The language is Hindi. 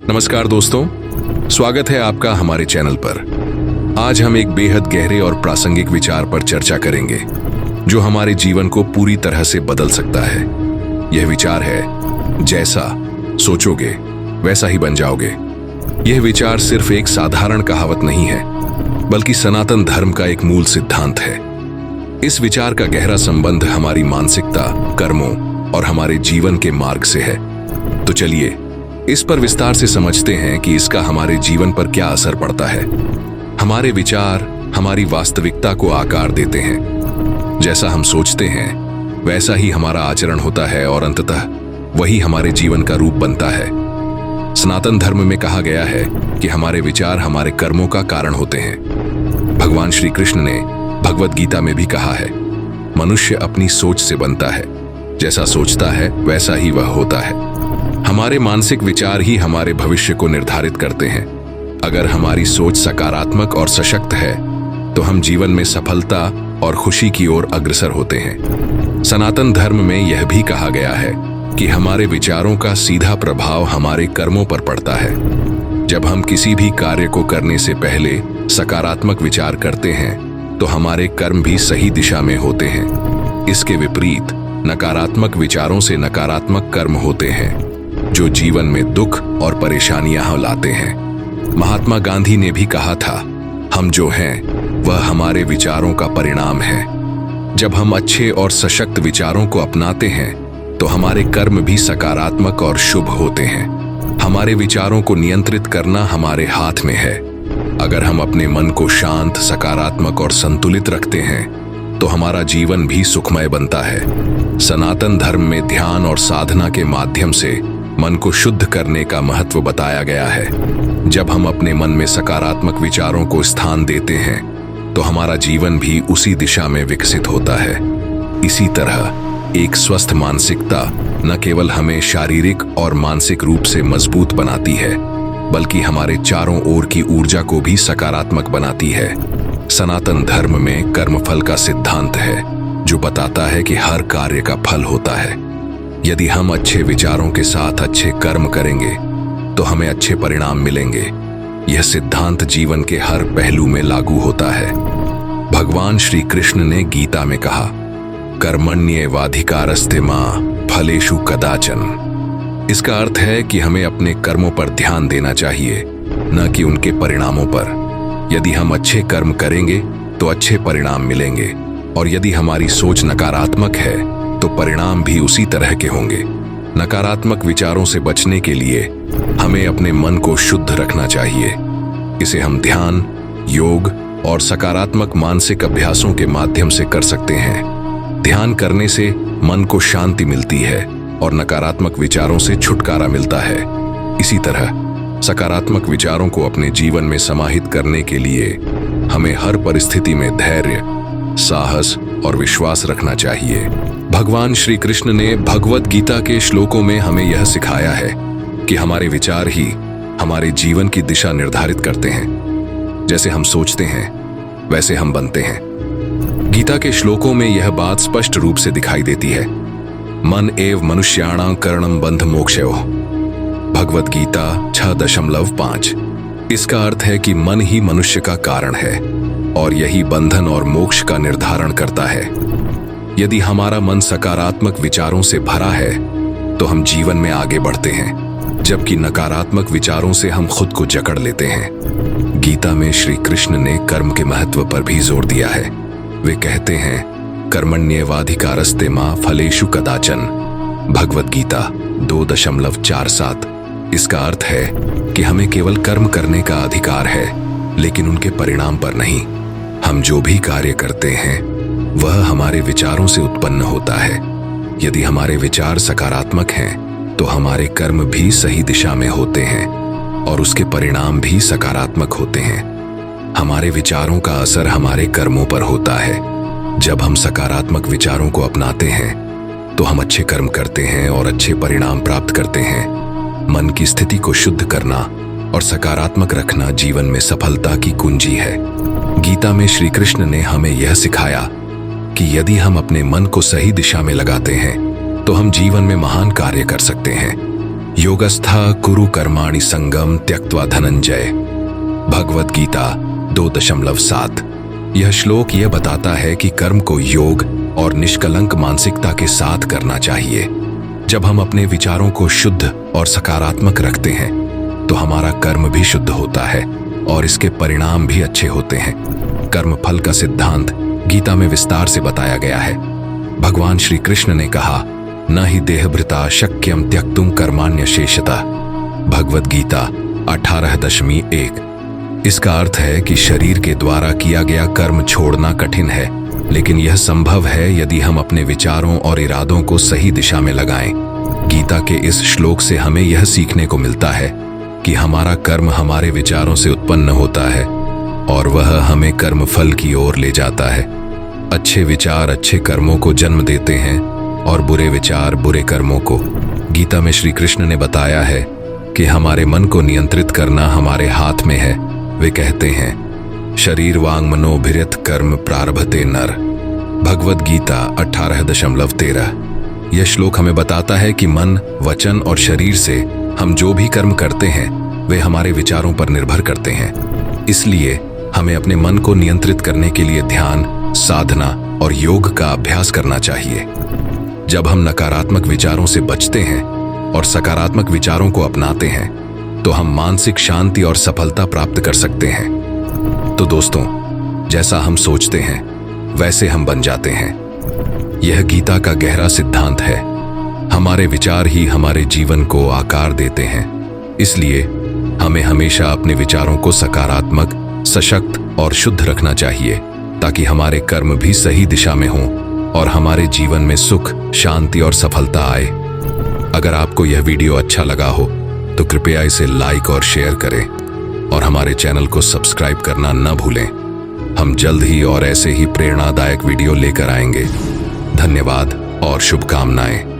नमस्कार दोस्तों, स्वागत है आपका हमारे चैनल पर। आज हम एक बेहद गहरे और प्रासंगिक विचार पर चर्चा करेंगे जो हमारे जीवन को पूरी तरह से बदल सकता है। यह विचार है, जैसा सोचोगे वैसा ही बन जाओगे। यह विचार सिर्फ एक साधारण कहावत नहीं है, बल्कि सनातन धर्म का एक मूल सिद्धांत है। इस विचार का गहरा संबंध हमारी मानसिकता, कर्मों और हमारे जीवन के मार्ग से है। तो चलिए इस पर विस्तार से समझते हैं कि इसका हमारे जीवन पर क्या असर पड़ता है। हमारे विचार हमारी वास्तविकता को आकार देते हैं। जैसा हम सोचते हैं वैसा ही हमारा आचरण होता है और अंततः वही हमारे जीवन का रूप बनता है। सनातन धर्म में कहा गया है कि हमारे विचार हमारे कर्मों का कारण होते हैं। भगवान श्री कृष्ण ने भगवद गीता में भी कहा है, मनुष्य अपनी सोच से बनता है, जैसा सोचता है वैसा ही वह होता है। हमारे मानसिक विचार ही हमारे भविष्य को निर्धारित करते हैं। अगर हमारी सोच सकारात्मक और सशक्त है तो हम जीवन में सफलता और खुशी की ओर अग्रसर होते हैं। सनातन धर्म में यह भी कहा गया है कि हमारे विचारों का सीधा प्रभाव हमारे कर्मों पर पड़ता है। जब हम किसी भी कार्य को करने से पहले सकारात्मक विचार करते हैं तो हमारे कर्म भी सही दिशा में होते हैं। इसके विपरीत नकारात्मक विचारों से नकारात्मक कर्म होते हैं जो जीवन में दुख और परेशानियां लाते हैं। महात्मा गांधी ने भी कहा था, हम जो हैं वह हमारे विचारों का परिणाम है। जब हम अच्छे और सशक्त विचारों को अपनाते हैं तो हमारे कर्म भी सकारात्मक और शुभ होते हैं। हमारे विचारों को नियंत्रित करना हमारे हाथ में है। अगर हम अपने मन को शांत, सकारात्मक और संतुलित रखते हैं तो हमारा जीवन भी सुखमय बनता है। सनातन धर्म में ध्यान और साधना के माध्यम से मन को शुद्ध करने का महत्व बताया गया है। जब हम अपने मन में सकारात्मक विचारों को स्थान देते हैं तो हमारा जीवन भी उसी दिशा में विकसित होता है। इसी तरह एक स्वस्थ मानसिकता न केवल हमें शारीरिक और मानसिक रूप से मजबूत बनाती है, बल्कि हमारे चारों ओर की ऊर्जा को भी सकारात्मक बनाती है। सनातन धर्म में कर्मफल का सिद्धांत है जो बताता है कि हर कार्य का फल होता है। यदि हम अच्छे विचारों के साथ अच्छे कर्म करेंगे तो हमें अच्छे परिणाम मिलेंगे। यह सिद्धांत जीवन के हर पहलू में लागू होता है। भगवान श्री कृष्ण ने गीता में कहा, कर्मण्येवाधिकारस्ते मा फलेषु कदाचन। इसका अर्थ है कि हमें अपने कर्मों पर ध्यान देना चाहिए, न कि उनके परिणामों पर। यदि हम अच्छे कर्म करेंगे तो अच्छे परिणाम मिलेंगे, और यदि हमारी सोच नकारात्मक है तो परिणाम भी उसी तरह के होंगे। नकारात्मक विचारों से बचने के लिए हमें अपने मन को शुद्ध रखना चाहिए। इसे हम ध्यान, योग और सकारात्मक मानसिक अभ्यासों के माध्यम से कर सकते हैं। ध्यान करने से मन को शांति मिलती है और नकारात्मक विचारों से छुटकारा मिलता है। इसी तरह सकारात्मक विचारों को अपने जीवन में समाहित करने के लिए हमें हर परिस्थिति में धैर्य, साहस और विश्वास रखना चाहिए। भगवान श्री कृष्ण ने भगवद गीता के श्लोकों में हमें यह सिखाया है कि हमारे विचार ही हमारे जीवन की दिशा निर्धारित करते हैं। जैसे हम सोचते हैं वैसे हम बनते हैं। गीता के श्लोकों में यह बात स्पष्ट रूप से दिखाई देती है। मन एव मनुष्याणां करणं बंध मोक्षयोः। भगवद गीता 6.5। इसका अर्थ है कि मन ही मनुष्य का कारण है और यही बंधन और मोक्ष का निर्धारण करता है। यदि हमारा मन सकारात्मक विचारों से भरा है तो हम जीवन में आगे बढ़ते हैं, जबकि नकारात्मक विचारों से हम खुद को जकड़ लेते हैं। गीता में श्री कृष्ण ने कर्म के महत्व पर भी जोर दिया है। वे कहते हैं, कर्मण्येवाधिकारस्ते मा फलेषु कदाचन। भगवद गीता 2.47। इसका अर्थ है कि हमें केवल कर्म करने का अधिकार है, लेकिन उनके परिणाम पर नहीं। हम जो भी कार्य करते हैं वह हमारे विचारों से उत्पन्न होता है। यदि हमारे विचार सकारात्मक हैं तो हमारे कर्म भी सही दिशा में होते हैं और उसके परिणाम भी सकारात्मक होते हैं। हमारे विचारों का असर हमारे कर्मों पर होता है। जब हम सकारात्मक विचारों को अपनाते हैं तो हम अच्छे कर्म करते हैं और अच्छे परिणाम प्राप्त करते हैं। मन की स्थिति को शुद्ध करना और सकारात्मक रखना जीवन में सफलता की कुंजी है। गीता में श्री कृष्ण ने हमें यह सिखाया कि यदि हम अपने मन को सही दिशा में लगाते हैं तो हम जीवन में महान कार्य कर सकते हैं। योगस्था कुरु कर्माणि संगम त्यक्त्वा धनंजय। भगवद गीता 2.7। यह श्लोक यह बताता है कि कर्म को योग और निष्कलंक मानसिकता के साथ करना चाहिए। जब हम अपने विचारों को शुद्ध और सकारात्मक रखते हैं तो हमारा कर्म भी शुद्ध होता है और इसके परिणाम भी अच्छे होते हैं। कर्म फल का सिद्धांत गीता में विस्तार से बताया गया है। भगवान श्री कृष्ण ने कहा, न ही देहभृता शक्यम त्यक्तुम कर्माण्य शेषता। भगवद गीता 18.1। इसका अर्थ है कि शरीर के द्वारा किया गया कर्म छोड़ना कठिन है, लेकिन यह संभव है यदि हम अपने विचारों और इरादों को सही दिशा में लगाएं। गीता के इस श्लोक से हमें यह सीखने को मिलता है कि हमारा कर्म हमारे विचारों से उत्पन्न होता है और वह हमें कर्म फल की ओर ले जाता है। अच्छे विचार अच्छे कर्मों को जन्म देते हैं और बुरे विचार बुरे कर्मों को। गीता में श्री कृष्ण ने बताया है कि हमारे मन को नियंत्रित करना हमारे हाथ में है। वे कहते हैं, शरीर वांग मनोभिरत कर्म प्रारभते नर। भगवद गीता 18.13। यह श्लोक हमें बताता है कि मन, वचन और शरीर से हम जो भी कर्म करते हैं वे हमारे विचारों पर निर्भर करते हैं। इसलिए हमें अपने मन को नियंत्रित करने के लिए ध्यान, साधना और योग का अभ्यास करना चाहिए। जब हम नकारात्मक विचारों से बचते हैं और सकारात्मक विचारों को अपनाते हैं तो हम मानसिक शांति और सफलता प्राप्त कर सकते हैं। तो दोस्तों, जैसा हम सोचते हैं वैसे हम बन जाते हैं। यह गीता का गहरा सिद्धांत है। हमारे विचार ही हमारे जीवन को आकार देते हैं। इसलिए हमें हमेशा अपने विचारों को सकारात्मक, सशक्त और शुद्ध रखना चाहिए ताकि हमारे कर्म भी सही दिशा में हों और हमारे जीवन में सुख, शांति और सफलता आए। अगर आपको यह वीडियो अच्छा लगा हो तो कृपया इसे लाइक और शेयर करें और हमारे चैनल को सब्सक्राइब करना न भूलें। हम जल्द ही और ऐसे ही प्रेरणादायक वीडियो लेकर आएंगे। धन्यवाद और शुभकामनाएं।